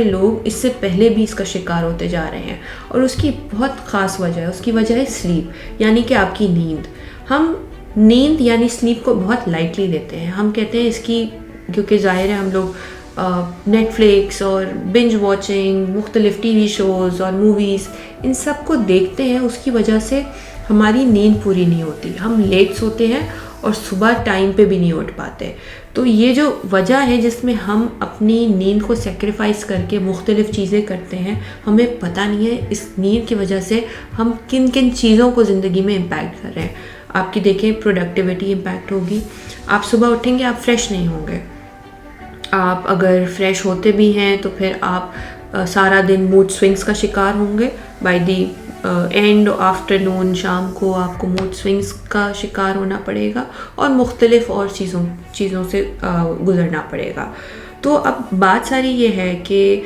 लोग इससे पहले भी इसका शिकार होते जा रहे हैं और उसकी बहुत ख़ास वजह है। उसकी वजह है स्लीप, यानी कि आपकी नींद। हम नींद यानी स्लीप को बहुत लाइटली लेते हैं। हम कहते हैं इसकी, क्योंकि ज़ाहिर है हम लोग नेटफ्लिक्स और बिंज वॉचिंग, मुख्तलिफ टीवी शोज़ और मूवीज़, इन सब को देखते हैं, उसकी वजह से हमारी नींद पूरी नहीं होती। हम लेट सोते हैं और सुबह टाइम पे भी नहीं उठ पाते। तो ये जो वजह है जिसमें हम अपनी नींद को सेक्रीफाइस करके मुख्तलिफ़ चीज़ें करते हैं, हमें पता नहीं है इस नींद की वजह से हम किन किन चीज़ों को ज़िंदगी में इम्पैक्ट कर रहे हैं। आपकी देखें प्रोडक्टिविटी इम्पैक्ट होगी। आप सुबह उठेंगे, आप फ्रेश नहीं होंगे। आप अगर फ्रेश होते भी हैं तो फिर आप सारा दिन मूड स्विंग्स का शिकार होंगे। बाय दी एंड आफ्टरनून, शाम को आपको मूड स्विंग्स का शिकार होना पड़ेगा और मुख्तलिफ और चीज़ों से गुज़रना पड़ेगा। तो अब बात सारी ये है कि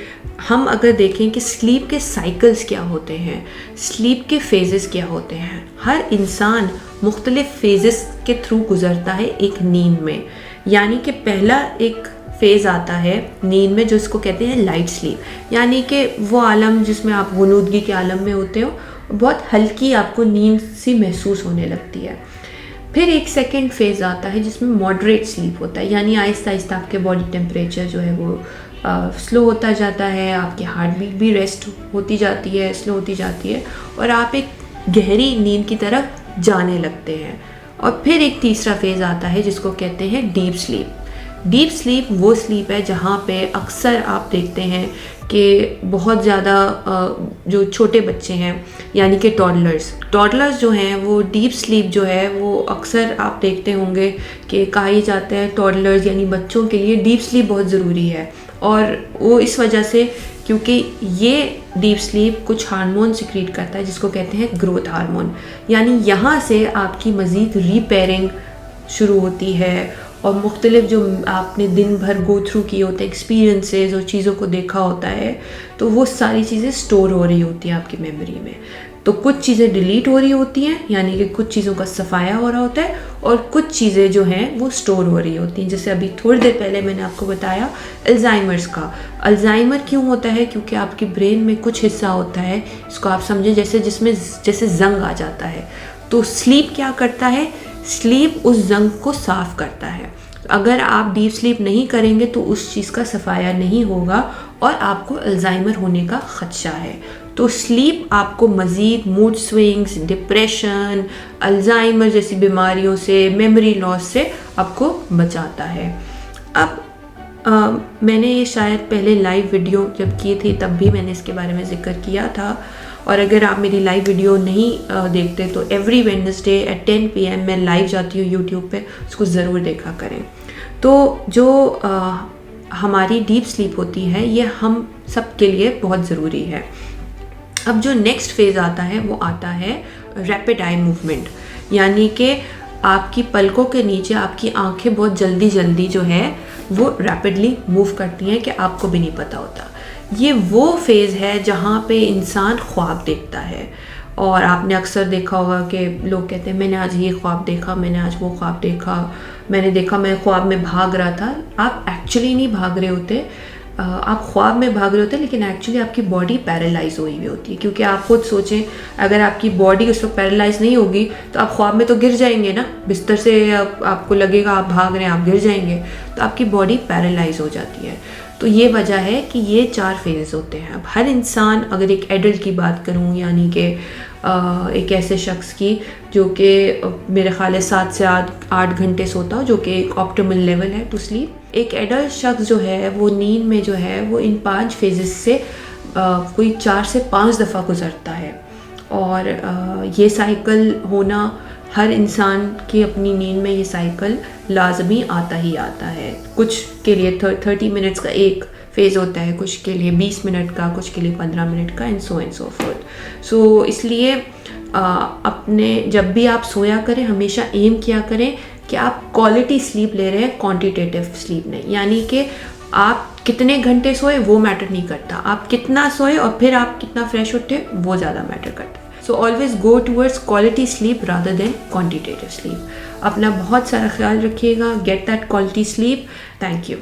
हम अगर देखें कि स्लीप के साइकिल्स क्या होते हैं, स्लीप के फेजेस क्या होते हैं। हर इंसान मुख्तलिफ फेजेस के थ्रू गुज़रता है एक नींद में। यानी कि पहला एक फेज़ आता है नींद में जो इसको कहते हैं लाइट स्लीप, यानी कि वो आलम जिसमें आप गुनूदगी के आलम में होते हो, बहुत हल्की आपको नींद सी महसूस होने लगती है। फिर एक सेकंड फेज़ आता है जिसमें मॉडरेट स्लीप होता है, यानी आहिस्ता आहिस्ता आपके बॉडी टेम्परेचर जो है वो स्लो होता जाता है, आपकी हार्ट बीट भी रेस्ट होती जाती है, स्लो होती जाती है और आप एक गहरी नींद की तरफ जाने लगते हैं। और फिर एक तीसरा फेज़ आता है जिसको कहते हैं डीप स्लीप। डीप स्लीप वो स्लीप है जहाँ पे अक्सर आप देखते हैं कि बहुत ज़्यादा जो छोटे बच्चे हैं, यानी कि टॉडलर्स जो हैं, वो डीप स्लीप जो है वो अक्सर आप देखते होंगे कि कहा ही जाता है टॉडलर्स यानी बच्चों के लिए डीप स्लीप बहुत ज़रूरी है। और वो इस वजह से, क्योंकि ये डीप स्लीप कुछ हार्मोन सिक्रीट करता है जिसको कहते हैं ग्रोथ हार्मोन, यानी यहाँ से आपकी मज़ीद रिपेयरिंग शुरू होती है और मुख्तलिफ जो आपने दिन भर गो थ्रू किए होते हैं एक्सपीरियंसेस और चीज़ों को देखा होता है, तो वो सारी चीज़ें स्टोर हो रही होती हैं आपकी मेमोरी में। तो कुछ चीज़ें डिलीट हो रही होती हैं, यानी कि कुछ चीज़ों का सफाया हो रहा होता है, और कुछ चीज़ें जो हैं वो स्टोर हो रही होती हैं। जैसे अभी थोड़ी देर पहले मैंने आपको बताया अल्जाइमर्स का। अल्जाइमर क्यों होता है? क्योंकि आपके ब्रेन में कुछ हिस्सा होता है, इसको आप समझें जैसे जंग आ जाता है। तो स्लीप क्या करता है? स्लीप उस जंग को साफ़ करता है। अगर आप डीप स्लीप नहीं करेंगे तो उस चीज़ का सफाया नहीं होगा और आपको अल्जाइमर होने का ख़दशा है। तो स्लीप आपको मज़ीद मूड स्विंग्स, डिप्रेशन, अल्जाइमर जैसी बीमारियों से, मेमोरी लॉस से आपको बचाता है। अब मैंने ये शायद पहले लाइव वीडियो जब की थी तब भी मैंने इसके बारे में ज़िक्र किया था, और अगर आप मेरी लाइव वीडियो नहीं देखते तो एवरी वेडनेसडे एट 10 PM मैं लाइव जाती हूँ यूट्यूब पे, उसको ज़रूर देखा करें। तो जो हमारी डीप स्लीप होती है ये हम सब के लिए बहुत ज़रूरी है। अब जो नेक्स्ट फेज़ आता है वो आता है रैपिड आई मूवमेंट, यानी कि आपकी पलकों के नीचे आपकी आंखें बहुत जल्दी जो है वो रैपिडली मूव करती हैं कि आपको भी नहीं पता होता। ये वो फेज़ है जहाँ पे इंसान ख्वाब देखता है, और आपने अक्सर देखा होगा कि लोग कहते हैं मैंने आज ये ख्वाब देखा, मैंने आज वो ख्वाब देखा, मैंने देखा मैं ख्वाब में भाग रहा था। आप एक्चुअली नहीं भाग रहे होते, आप ख्वाब में भाग रहे होते हैं, लेकिन एक्चुअली आपकी बॉडी पैरालाइज हुई हुई होती है। क्योंकि आप खुद सोचें, अगर आपकी बॉडी उस वक्त पैरालाइज नहीं होगी तो आप ख्वाब में तो गिर जाएंगे ना, बिस्तर से आपको लगेगा आप भाग रहे हैं, आप गिर जाएंगे, तो आपकी बॉडी पैरालाइज हो जाती है। तो ये वजह है कि ये 4 फेज़ होते हैं। अब हर इंसान, अगर एक एडल्ट की बात करूँ, यानी कि एक ऐसे शख्स की जो कि मेरे ख्याल है 7 से 8 घंटे सोता हो, जो कि एक ऑप्टिमल लेवल है टू स्लीप। एक एडल्ट शख्स जो है वो नींद में जो है वो इन 5 फेजेस से कोई 4 से 5 दफ़ा गुजरता है। और ये साइकिल होना हर इंसान की अपनी नींद में ये साइकिल लाजमी आता ही आता है। कुछ के लिए 30 मिनट्स का एक फेज़ होता है, कुछ के लिए 20 मिनट का, कुछ के लिए 15 मिनट का, एंड सो फोर्थ। सो इसलिए अपने जब भी आप सोया करें हमेशा एम किया करें कि आप क्वालिटी स्लीप ले रहे हैं, क्वांटिटेटिव स्लीप नहीं। यानी कि आप कितने घंटे सोए वो मैटर नहीं करता, आप कितना सोए और फिर आप कितना फ्रेश उठे वो ज़्यादा मैटर करता है। So always go towards quality sleep rather than quantitative sleep. अपना बहुत सारा ख्याल रखिएगा। Get that quality sleep. Thank you.